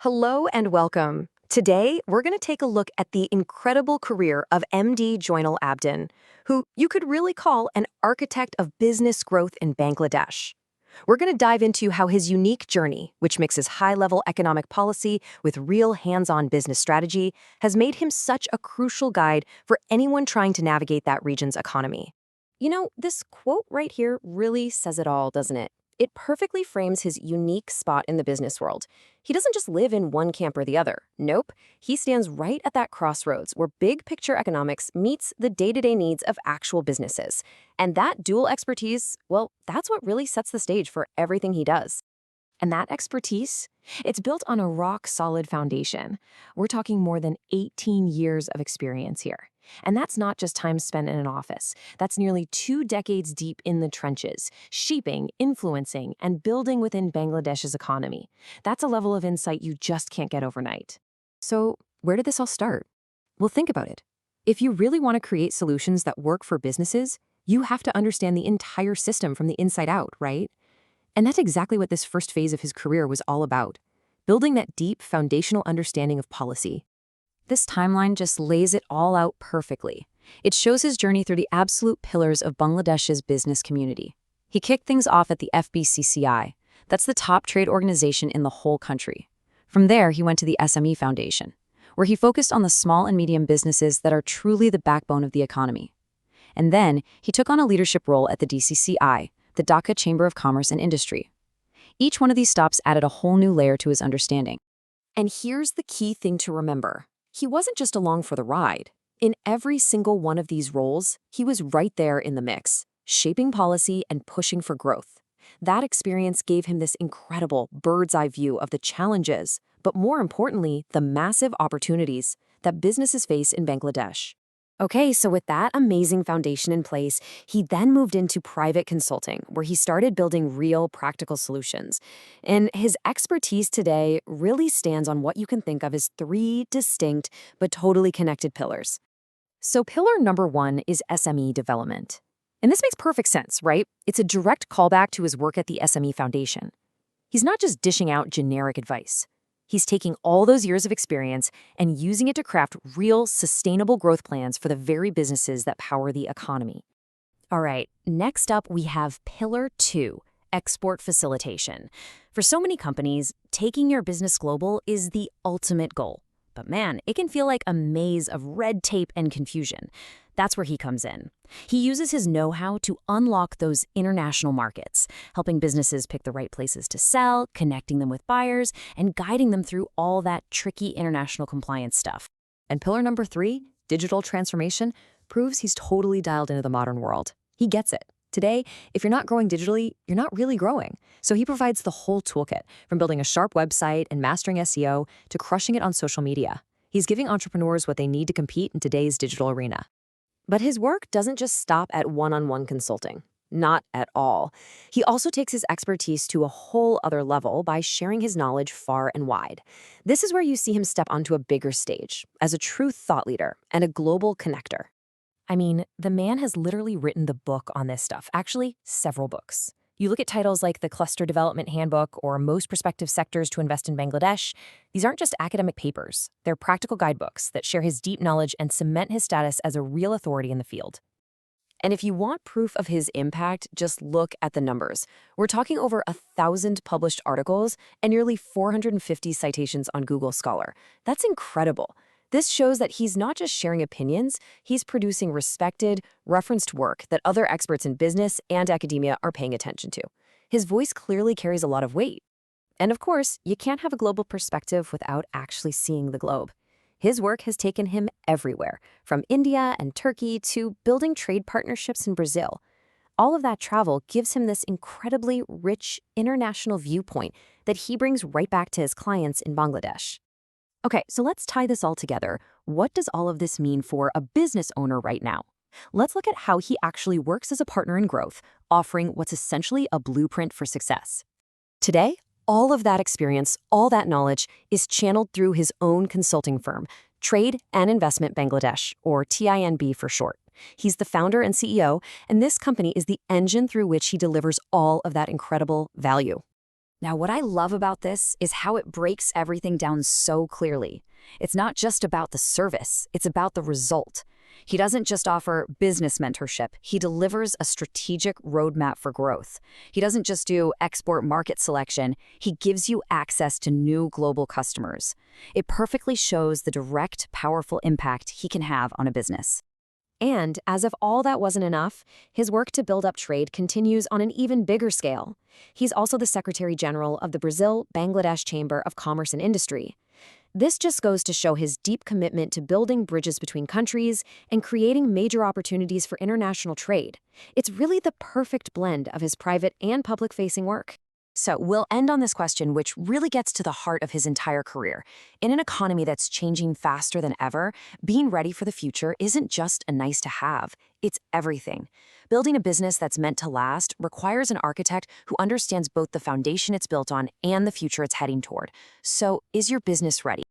Hello and welcome. Today, we're going to take a look at the incredible career of MD Joynal Abdin, who you could really call an architect of business growth in Bangladesh. We're going to dive into how his unique journey, which mixes high-level economic policy with real hands-on business strategy, has made him such a crucial guide for anyone trying to navigate that region's economy. This quote right here really says it all, doesn't it? It perfectly frames his unique spot in the business world. He doesn't just live in one camp or the other. Nope. He stands right at that crossroads where big picture economics meets the day-to-day needs of actual businesses. And that dual expertise, well, that's what really sets the stage for everything he does. And that expertise, it's built on a rock-solid foundation. We're talking more than 18 years of experience here. And that's not just time spent in an office. That's nearly 2 decades deep in the trenches, shaping, influencing, and building within Bangladesh's economy. That's a level of insight you just can't get overnight. So, where did this all start? Well, think about it. If you really want to create solutions that work for businesses, you have to understand the entire system from the inside out, right? And that's exactly what this first phase of his career was all about, building that deep, foundational understanding of policy. This timeline just lays it all out perfectly. It shows his journey through the absolute pillars of Bangladesh's business community. He kicked things off at the FBCCI. That's the top trade organization in the whole country. From there, he went to the SME Foundation, where he focused on the small and medium businesses that are truly the backbone of the economy. And then, he took on a leadership role at the DCCI, the Dhaka Chamber of Commerce and Industry. Each one of these stops added a whole new layer to his understanding. And here's the key thing to remember. He wasn't just along for the ride. In every single one of these roles, he was right there in the mix, shaping policy and pushing for growth. That experience gave him this incredible bird's-eye view of the challenges, but more importantly, the massive opportunities that businesses face in Bangladesh. Okay, so with that amazing foundation in place, he then moved into private consulting, where he started building real practical solutions. And his expertise today really stands on what you can think of as 3 distinct but totally connected pillars. So pillar number 1 is SME development. And this makes perfect sense, right? It's a direct callback to his work at the SME Foundation. He's not just dishing out generic advice. He's taking all those years of experience and using it to craft real, sustainable growth plans for the very businesses that power the economy. All right, next up we have Pillar 2, export facilitation. For so many companies, taking your business global is the ultimate goal. But man, it can feel like a maze of red tape and confusion. That's where he comes in. He uses his know-how to unlock those international markets, helping businesses pick the right places to sell, connecting them with buyers, and guiding them through all that tricky international compliance stuff. And pillar number 3, digital transformation, proves he's totally dialed into the modern world. He gets it. Today, if you're not growing digitally, you're not really growing. So he provides the whole toolkit, from building a sharp website and mastering SEO to crushing it on social media. He's giving entrepreneurs what they need to compete in today's digital arena. But his work doesn't just stop at one-on-one consulting. Not at all. He also takes his expertise to a whole other level by sharing his knowledge far and wide. This is where you see him step onto a bigger stage, as a true thought leader and a global connector. I mean, the man has literally written the book on this stuff, actually, several books. You look at titles like the Cluster Development Handbook or Most Prospective Sectors to Invest in Bangladesh. These aren't just academic papers. They're practical guidebooks that share his deep knowledge and cement his status as a real authority in the field. And if you want proof of his impact, just look at the numbers. We're talking over 1,000 published articles and nearly 450 citations on Google Scholar. That's incredible. This shows that he's not just sharing opinions, he's producing respected, referenced work that other experts in business and academia are paying attention to. His voice clearly carries a lot of weight. And of course, you can't have a global perspective without actually seeing the globe. His work has taken him everywhere, from India and Turkey to building trade partnerships in Brazil. All of that travel gives him this incredibly rich international viewpoint that he brings right back to his clients in Bangladesh. Okay, so let's tie this all together. What does all of this mean for a business owner right now? Let's look at how he actually works as a partner in growth, offering what's essentially a blueprint for success. Today, all of that experience, all that knowledge is channeled through his own consulting firm, Trade and Investment Bangladesh, or TINB for short. He's the founder and CEO, and this company is the engine through which he delivers all of that incredible value. Now, what I love about this is how it breaks everything down so clearly. It's not just about the service, it's about the result. He doesn't just offer business mentorship, he delivers a strategic roadmap for growth. He doesn't just do export market selection, he gives you access to new global customers. It perfectly shows the direct, powerful impact he can have on a business. And, as if all that wasn't enough, his work to build up trade continues on an even bigger scale. He's also the Secretary General of the Brazil-Bangladesh Chamber of Commerce and Industry. This just goes to show his deep commitment to building bridges between countries and creating major opportunities for international trade. It's really the perfect blend of his private and public-facing work. So we'll end on this question, which really gets to the heart of his entire career. In an economy that's changing faster than ever, being ready for the future isn't just a nice to have, it's everything. Building a business that's meant to last requires an architect who understands both the foundation it's built on and the future it's heading toward. So, is your business ready?